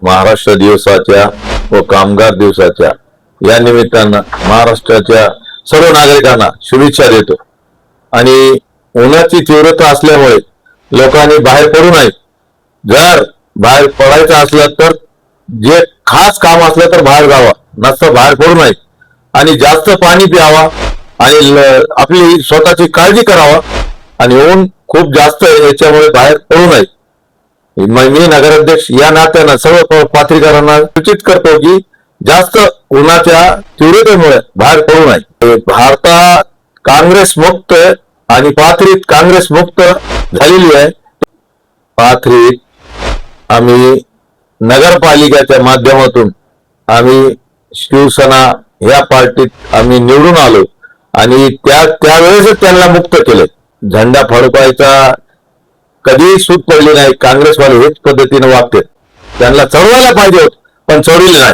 महाराष्ट्र दिवसाच्या व कामगार दिवसाच्या या निमित्तानं महाराष्ट्राच्या सर्व नागरिकांना शुभेच्छा देतो। आणि उन्हाची तीव्रता असल्यामुळे लोकांनी बाहेर पडू नये। जर बाहेर पडायचं असलं तर जे खास काम असलं तर बाहेर जावं, नसतं बाहेर पडू नये। आणि जास्त पाणी प्यावा आणि आपली स्वतःची काळजी करावा। आणि ऊन खूप जास्त आहे याच्यामुळे बाहेर पडू नये। मी नगराध्यक्ष या नात्यानं सर्व पत्रकारांना सूचित करतो की जास्त उन्हाच्या तीव्रतेमुळे बाहेर पडू नये। भारतात काँग्रेस मुक्त आणि पाथरीत काँग्रेस मुक्त झालेली आहे। पाथरीत आम्ही नगरपालिकेच्या माध्यमातून आम्ही शिवसेना ह्या पार्टीत आम्ही निवडून आलो आणि त्यावेळेस त्यांना मुक्त केले। झेंडा फडकवायचा कधीही सूट पडली नाही। काँग्रेसवाले हेच पद्धतीने वागते, त्यांना चढवायला पाहिजे होत पण चढवले नाही।